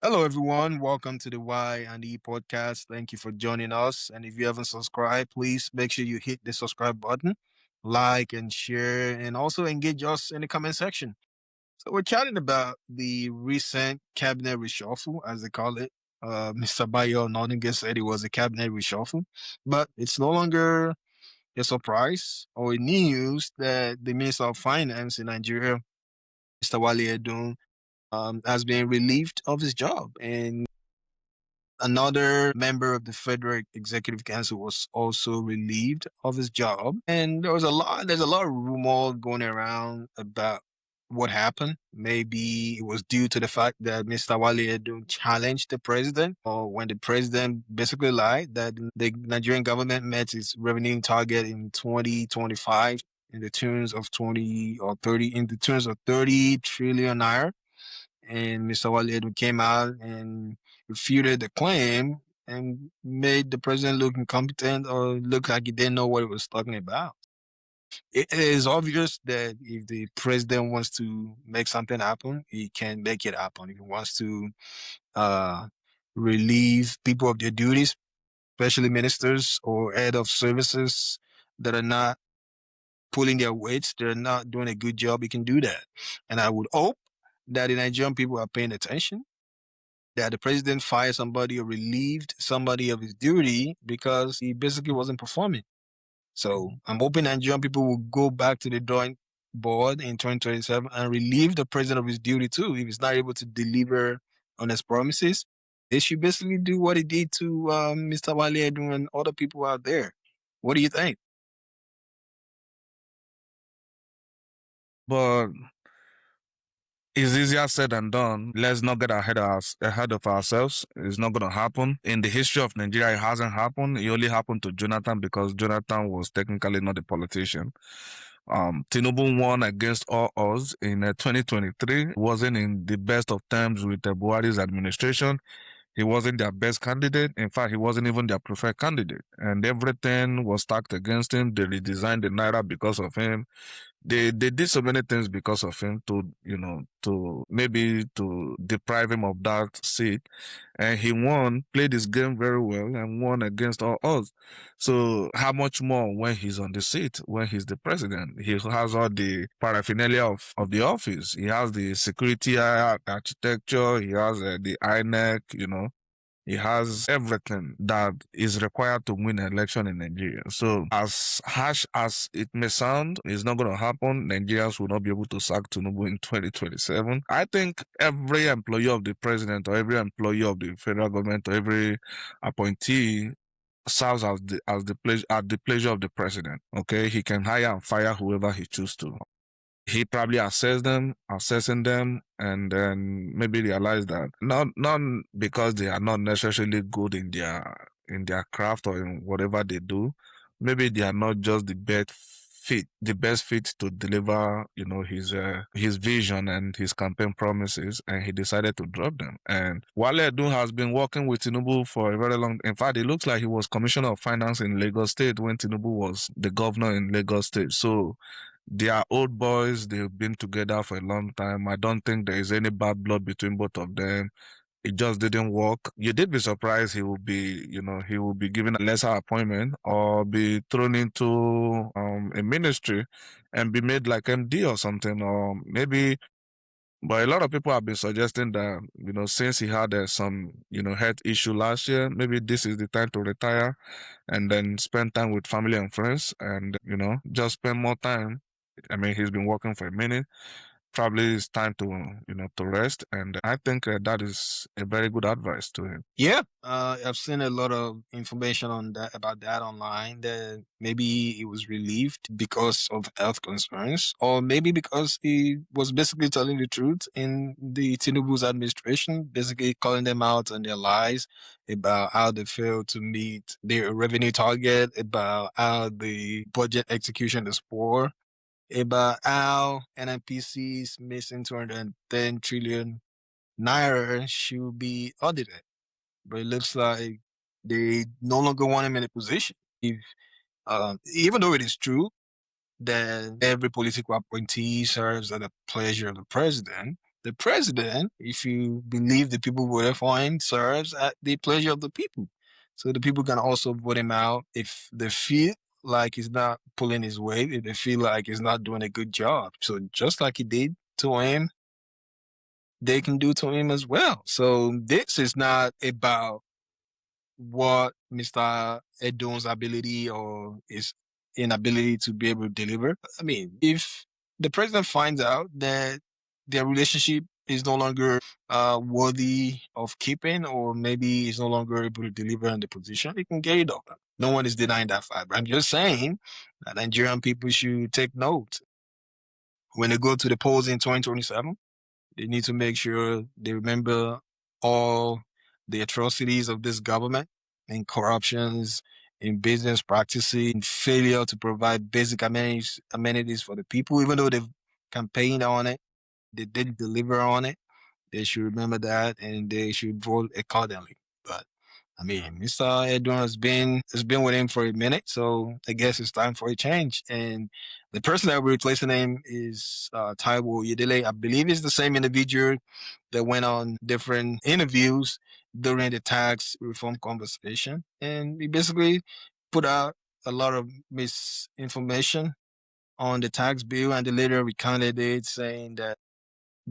Hello, everyone. Welcome to the Y and E podcast. Thank you for joining us. And if you haven't subscribed, please make sure you hit the subscribe button, like and share, and also engage us in the comment section. So we're chatting about the recent cabinet reshuffle, as they call it. Mr. Bayo Nottingham said it was a cabinet reshuffle, but it's no longer a surprise or a news that the Minister of Finance in Nigeria, Mr. Wale Edun, has been relieved of his job. And another member of the Federal Executive Council was also relieved of his job. And there's a lot of rumor going around about what happened. Maybe it was due to the fact that Mr. Wale Edun challenged the president, or when the president basically lied that the Nigerian government met its revenue target in 2025 in the tunes of 20 or 30, in the tunes of 30 trillion naira, and Mr. Wale Edun came out and refuted the claim and made the president look incompetent or look like he didn't know what he was talking about. It is obvious that if the president wants to make something happen, he can make it happen. If he wants to uh, relieve people of their duties, especially ministers or head of services that are not pulling their weights, they're not doing a good job, he can do that. And I would hope that the Nigerian people are paying attention, that the president fired somebody or relieved somebody of his duty because he basically wasn't performing. So I'm hoping Nigerian people will go back to the drawing board in 2027 and relieve the president of his duty too. If he's not able to deliver on his promises, they should basically do what he did to Mr. Wale Edun and other people out there. What do you think? But it's easier said than done. Let's not get ahead of ourselves. It's not going to happen. In the history of Nigeria, it hasn't happened. It only happened to Jonathan because Jonathan was technically not a politician. Tinubu won against all odds in 2023. Wasn't in the best of terms with Buhari's administration. He wasn't their best candidate. In fact, he wasn't even their preferred candidate. And everything was stacked against him. They redesigned the Naira because of him. They did so many things because of him to to maybe to deprive him of that seat, and he won, played his game very well, and won against all odds. So how much more when he's on the seat, when he's the president? He has all the paraphernalia of the office. He has the security architecture. He has the INEC. He has everything that is required to win an election in Nigeria. So, as harsh as it may sound, it's not going to happen. Nigerians will not be able to sack Tinubu in 2027. I think every employee of the president, or every employee of the federal government, or every appointee serves at the pleasure of the president. Okay, he can hire and fire whoever he chooses to. He probably assessing them, and then maybe realize that not because they are not necessarily good in their craft or in whatever they do. Maybe they are not just the best fit to deliver, his vision and his campaign promises, and he decided to drop them. And Wale Edun has been working with Tinubu for a very long. In fact, it looks like he was Commissioner of Finance in Lagos State when Tinubu was the governor in Lagos State. So they are old boys. They've been together for a long time. I don't think there is any bad blood between both of them. It just didn't work. You did be surprised he will be given a lesser appointment or be thrown into a ministry and be made like MD or something, or maybe. But a lot of people have been suggesting that, since he had some, health issue last year, maybe this is the time to retire and then spend time with family and friends and, just spend more time. I mean, he's been working for a minute. Probably it's time to, to rest. And I think that is a very good advice to him. Yeah, I've seen a lot of information on that about that online. That maybe he was relieved because of health concerns, or maybe because he was basically telling the truth in the Tinubu's administration, basically calling them out on their lies about how they failed to meet their revenue target, about how the budget execution is poor, about how NNPC's missing 210 trillion naira should be audited. But it looks like they no longer want him in a position. If even though it is true that every political appointee serves at the pleasure of the president, The president, if you believe the people voted for him, serves at the pleasure of the people. So the people can also vote him out if they feel like he's not pulling his weight, if they feel like he's not doing a good job. So just like he did to him, they can do to him as well. So this is not about what Mr. Edun's ability or his inability to be able to deliver. I mean, if the president finds out that their relationship is no longer worthy of keeping, or maybe is no longer able to deliver on the position, he can get it done. No one is denying that fact. But I'm just saying that Nigerian people should take note when they go to the polls in 2027. They need to make sure they remember all the atrocities of this government and corruptions in business practices and failure to provide basic amenities for the people, even though they've campaigned on it, they didn't deliver on it. They should remember that and they should vote accordingly. But I mean, Mr. Edun has been with him for a minute, so I guess it's time for a change. And the person that will be replacing him is Taiwo Yedele. I believe he's the same individual that went on different interviews during the tax reform conversation, and he basically put out a lot of misinformation on the tax bill, and the later recounted it, saying that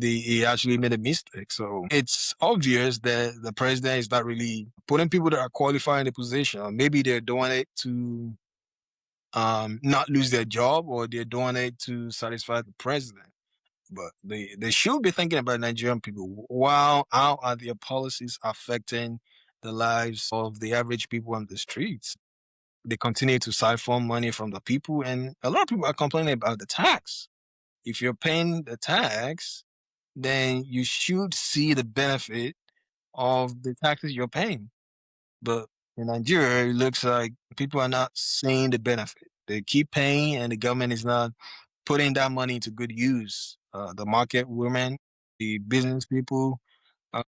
he actually made a mistake. So it's obvious that the president is not really putting people that are qualified in the position. Maybe they're doing it to not lose their job, or they're doing it to satisfy the president. But they should be thinking about Nigerian people. Wow, how are their policies affecting the lives of the average people on the streets? They continue to siphon money from the people, and a lot of people are complaining about the tax. If you're paying the tax, then you should see the benefit of the taxes you're paying. But in Nigeria, it looks like people are not seeing the benefit. They keep paying, and the government is not putting that money to good use. The market women, the business people, uh,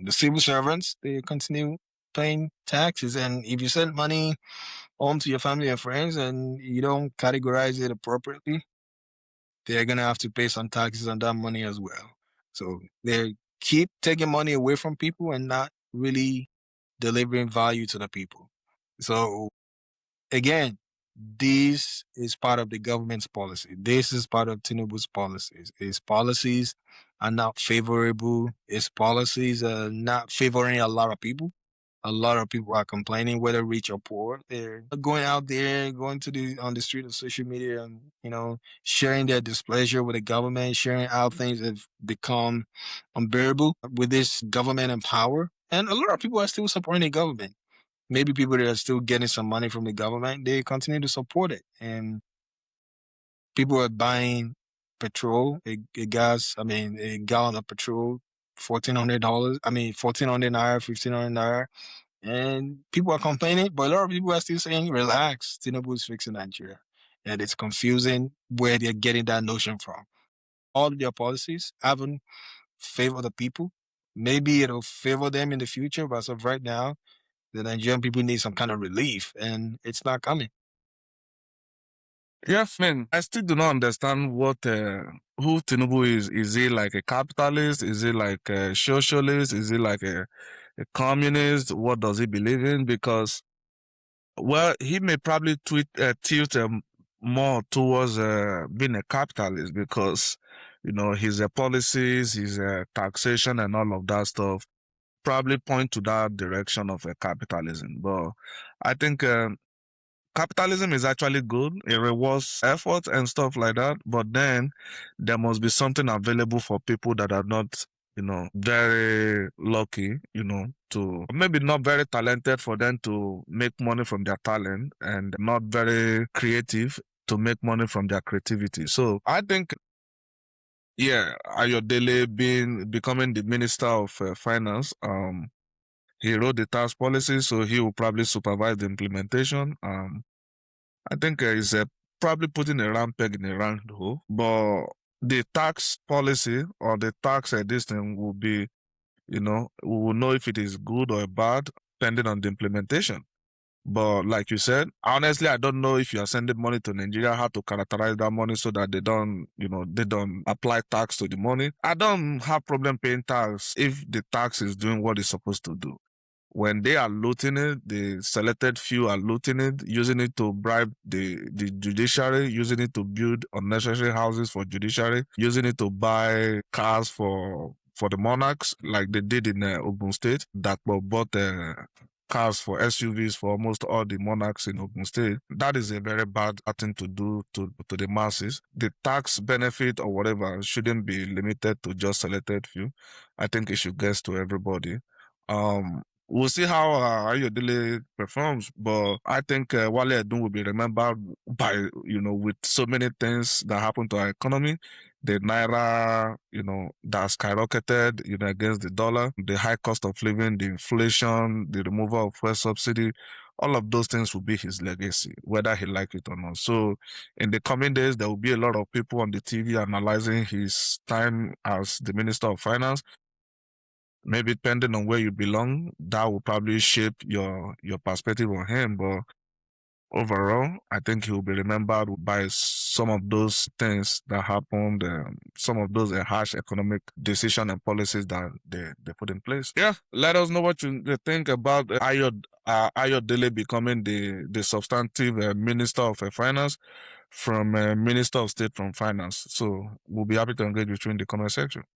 the civil servants, they continue paying taxes. And if you send money home to your family and friends and you don't categorize it appropriately, they're gonna have to pay some taxes on that money as well. So they keep taking money away from people and not really delivering value to the people. So again, this is part of the government's policy. This is part of Tinubu's policies. His policies are not favorable. His policies are not favoring a lot of people. A lot of people are complaining, whether rich or poor. They're going out there, going to the on the street of social media, and sharing their displeasure with the government, sharing how things have become unbearable with this government in power. And a lot of people are still supporting the government. Maybe people that are still getting some money from the government, they continue to support it. And people are buying petrol, a gallon of petrol, $1,400. I mean, 1,400 naira, 1,500 naira. And people are complaining, but a lot of people are still saying, relax, Tinubu is fixing Nigeria. And it's confusing where they're getting that notion from. All of their policies haven't favored the people. Maybe it'll favor them in the future, but as of right now, the Nigerian people need some kind of relief, and it's not coming. Yes, man. I still do not understand who Tinubu is. Is he like a capitalist? Is he like a socialist? Is he like a communist? What does he believe in? Because, well, he may probably tilt more towards being a capitalist because, his policies, his taxation and all of that stuff probably point to that direction of capitalism. But I think capitalism is actually good. It rewards effort and stuff like that. But then there must be something available for people that are not, very lucky, to maybe not very talented for them to make money from their talent and not very creative to make money from their creativity. So I think, yeah, Ayodele becoming the Minister of Finance, he wrote the tax policy, so he will probably supervise the implementation. I think he's probably putting a round peg in a round hole, but the tax policy or the tax this thing will be, we will know if it is good or bad depending on the implementation. But like you said, honestly, I don't know if you are sending money to Nigeria, how to characterize that money so that they don't, they don't apply tax to the money. I don't have problem paying tax if the tax is doing what it's supposed to do. When they are looting it, the selected few are looting it, using it to bribe the judiciary, using it to build unnecessary houses for judiciary, using it to buy cars for the monarchs, like they did in Ogun State, that were bought cars for SUVs for almost all the monarchs in Ogun State. That is a very bad thing to do to the masses. The tax benefit or whatever shouldn't be limited to just selected few. I think it should get to everybody. We'll see how Ayodele performs, but I think Wale Edun will be remembered by, with so many things that happened to our economy. The naira, that skyrocketed, against the dollar, the high cost of living, the inflation, the removal of fuel subsidy, all of those things will be his legacy, whether he like it or not. So in the coming days, there will be a lot of people on the TV analyzing his time as the Minister of Finance. Maybe depending on where you belong, that will probably shape your perspective on him. But overall, I think he will be remembered by some of those things that happened, some of those harsh economic decisions and policies that they put in place. Yeah, let us know what you think about Ayodele becoming the substantive Minister of Finance from Minister of State from Finance. So we'll be happy to engage with you in the comment section.